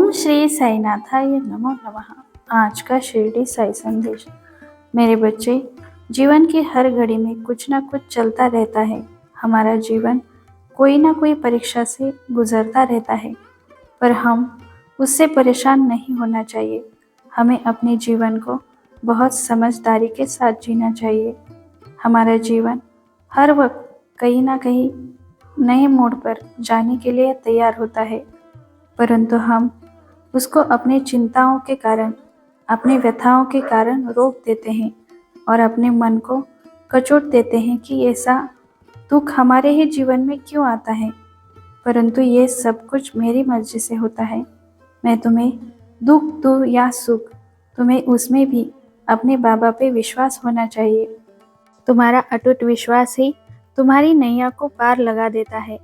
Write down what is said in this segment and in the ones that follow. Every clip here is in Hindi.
ओम श्री साईनाथाय नमो नमः। आज का शिरडी साई संदेश। मेरे बच्चे, जीवन की हर घड़ी में कुछ ना कुछ चलता रहता है। हमारा जीवन कोई ना कोई परीक्षा से गुजरता रहता है, पर हम उससे परेशान नहीं होना चाहिए। हमें अपने जीवन को बहुत समझदारी के साथ जीना चाहिए। हमारा जीवन हर वक्त कहीं ना कहीं नए मोड़ पर जाने के लिए तैयार होता है, परंतु हम उसको अपनी चिंताओं के कारण, अपनी व्यथाओं के कारण रोक देते हैं और अपने मन को कचोट देते हैं कि ऐसा दुख हमारे ही जीवन में क्यों आता है। परंतु ये सब कुछ मेरी मर्जी से होता है। मैं तुम्हें दुख दूँ या सुख, तुम्हें उसमें भी अपने बाबा पे विश्वास होना चाहिए। तुम्हारा अटूट विश्वास ही तुम्हारी नैया को पार लगा देता है।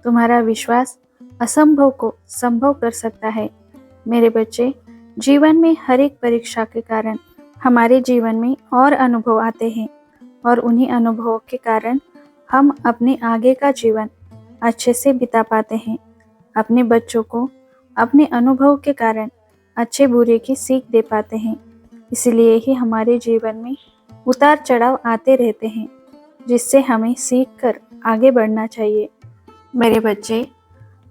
तुम्हारा विश्वास असंभव को संभव कर सकता है। मेरे बच्चे, जीवन में हर एक परीक्षा के कारण हमारे जीवन में और अनुभव आते हैं और उन्हीं अनुभवों के कारण हम अपने आगे का जीवन अच्छे से बिता पाते हैं। अपने बच्चों को अपने अनुभव के कारण अच्छे बुरे की सीख दे पाते हैं। इसलिए ही हमारे जीवन में उतार चढ़ाव आते रहते हैं, जिससे हमें सीख कर आगे बढ़ना चाहिए। मेरे बच्चे,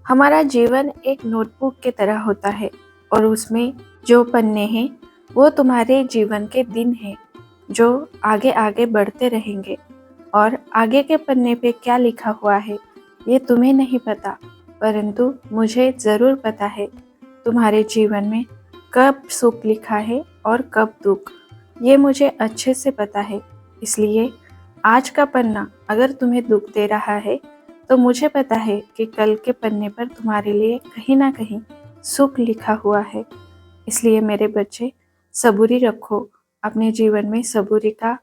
हमारा जीवन एक नोटबुक की तरह होता है और उसमें जो पन्ने हैं वो तुम्हारे जीवन के दिन हैं, जो आगे आगे बढ़ते रहेंगे। और आगे के पन्ने पे क्या लिखा हुआ है ये तुम्हें नहीं पता, परंतु मुझे ज़रूर पता है। तुम्हारे जीवन में कब सुख लिखा है और कब दुख, ये मुझे अच्छे से पता है। इसलिए आज का पन्ना अगर तुम्हें दुख दे रहा है तो मुझे पता है कि कल के पन्ने पर तुम्हारे लिए कहीं ना कहीं सुख लिखा हुआ है। इसलिए मेरे बच्चे, सबूरी रखो। अपने जीवन में सबूरी का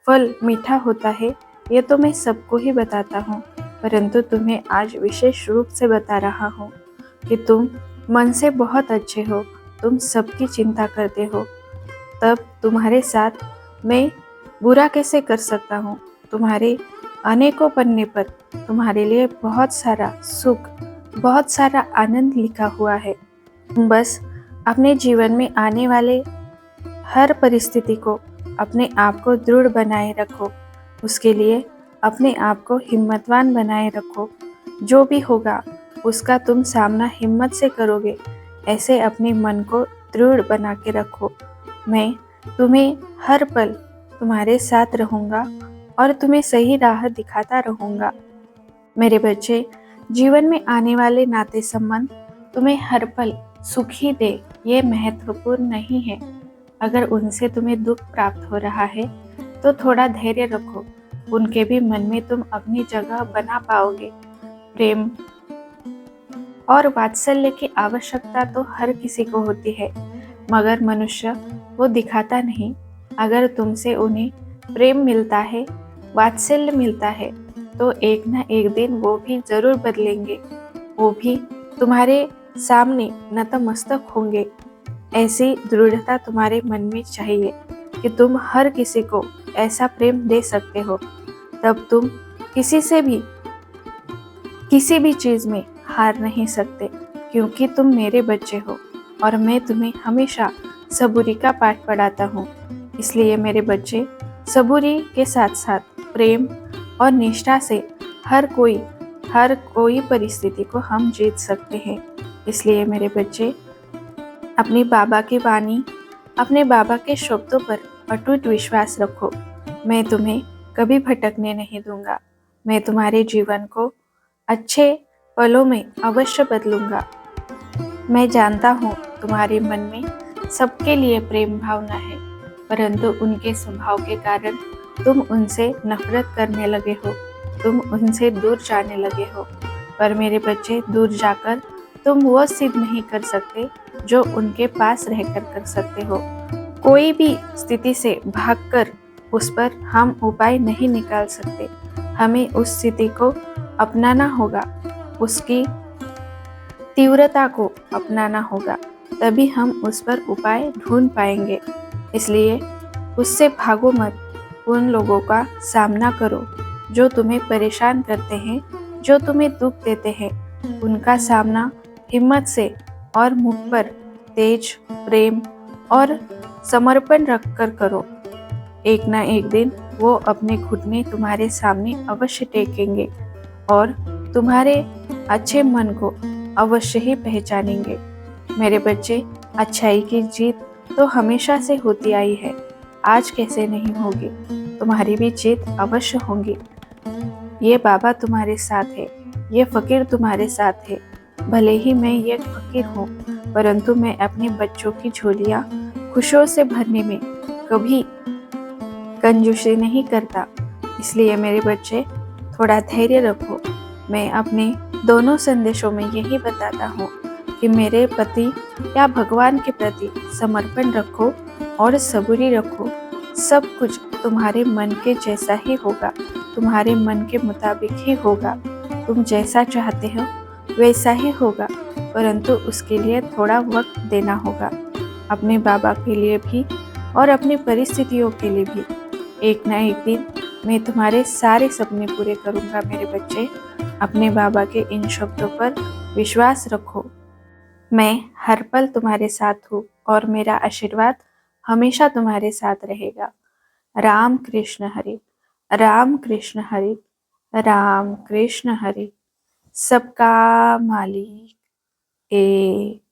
फल मीठा होता है, ये तो मैं सबको ही बताता हूँ, परंतु तुम्हें आज विशेष रूप से बता रहा हूँ कि तुम मन से बहुत अच्छे हो। तुम सबकी चिंता करते हो, तब तुम्हारे साथ मैं बुरा कैसे कर सकता हूँ। तुम्हारे अनेकों पन्ने पर तुम्हारे लिए बहुत सारा सुख, बहुत सारा आनंद लिखा हुआ है। तुम बस अपने जीवन में आने वाले हर परिस्थिति को अपने आप को दृढ़ बनाए रखो। उसके लिए अपने आप को हिम्मतवान बनाए रखो। जो भी होगा उसका तुम सामना हिम्मत से करोगे, ऐसे अपने मन को दृढ़ बना के रखो। मैं तुम्हें हर पल तुम्हारे साथ रहूँगा और तुम्हें सही राह दिखाता रहूँगा। मेरे बच्चे, जीवन में आने वाले नाते संबंध तुम्हें हर पल सुख ही दे, ये महत्वपूर्ण नहीं है। अगर उनसे तुम्हें दुख प्राप्त हो रहा है तो थोड़ा धैर्य रखो। उनके भी मन में तुम अपनी जगह बना पाओगे। प्रेम और वात्सल्य की आवश्यकता तो हर किसी को होती है, मगर मनुष्य वो दिखाता नहीं। अगर तुमसे उन्हें प्रेम मिलता है, वात्सल्य मिलता है, तो एक ना एक दिन वो भी जरूर बदलेंगे। वो भी तुम्हारे सामने नतमस्तक होंगे। ऐसी दृढ़ता तुम्हारे मन में चाहिए कि तुम हर किसी को ऐसा प्रेम दे सकते हो। तब तुम किसी से भी किसी भी चीज़ में हार नहीं सकते, क्योंकि तुम मेरे बच्चे हो और मैं तुम्हें हमेशा सबूरी का पाठ पढ़ाता हूँ। इसलिए मेरे बच्चे, सबूरी के साथ साथ प्रेम और निष्ठा से हर कोई परिस्थिति को हम जीत सकते हैं। इसलिए मेरे बच्चे, अपनी बाबा की वाणी, अपने बाबा के शब्दों पर अटूट विश्वास रखो। मैं तुम्हें कभी भटकने नहीं दूंगा। मैं तुम्हारे जीवन को अच्छे पलों में अवश्य बदलूंगा। मैं जानता हूँ तुम्हारे मन में सबके लिए प्रेम भावना है, परंतु उनके स्वभाव के कारण तुम उनसे नफरत करने लगे हो, तुम उनसे दूर जाने लगे हो। पर मेरे बच्चे, दूर जाकर तुम वो सिद्ध नहीं कर सकते जो उनके पास रहकर कर सकते हो। कोई भी स्थिति से भागकर उस पर हम उपाय नहीं निकाल सकते। हमें उस स्थिति को अपनाना होगा, उसकी तीव्रता को अपनाना होगा, तभी हम उस पर उपाय ढूंढ पाएंगे। इसलिए उससे भागो मत। उन लोगों का सामना करो जो तुम्हें परेशान करते हैं, जो तुम्हें दुख देते हैं। उनका सामना हिम्मत से और मुख पर तेज, प्रेम और समर्पण रखकर करो। एक ना एक दिन वो अपने घुटने तुम्हारे सामने अवश्य टेकेंगे और तुम्हारे अच्छे मन को अवश्य ही पहचानेंगे। मेरे बच्चे, अच्छाई की जीत तो हमेशा से होती आई है, आज कैसे नहीं होगी। तुम्हारी भी जीत अवश्य होगी। ये बाबा तुम्हारे साथ है, ये फकीर तुम्हारे साथ है। भले ही मैं ये फकीर हूँ, परंतु मैं अपने बच्चों की झोलियाँ खुशियों से भरने में कभी कंजूसी नहीं करता। इसलिए मेरे बच्चे, थोड़ा धैर्य रखो। मैं अपने दोनों संदेशों में यही बताता हूँ कि मेरे पति या भगवान के प्रति समर्पण रखो और सबूरी रखो। सब कुछ तुम्हारे मन के जैसा ही होगा, तुम्हारे मन के मुताबिक ही होगा। तुम जैसा चाहते हो वैसा ही होगा, परंतु उसके लिए थोड़ा वक्त देना होगा। अपने बाबा के लिए भी और अपनी परिस्थितियों के लिए भी। एक ना एक दिन मैं तुम्हारे सारे सपने पूरे करूँगा मेरे बच्चे। अपने बाबा के इन शब्दों पर विश्वास रखो। मैं हर पल तुम्हारे साथ हूँ और मेरा आशीर्वाद हमेशा तुम्हारे साथ रहेगा। राम कृष्ण हरि, राम कृष्ण हरि, राम कृष्ण हरि। सबका मालिक एक।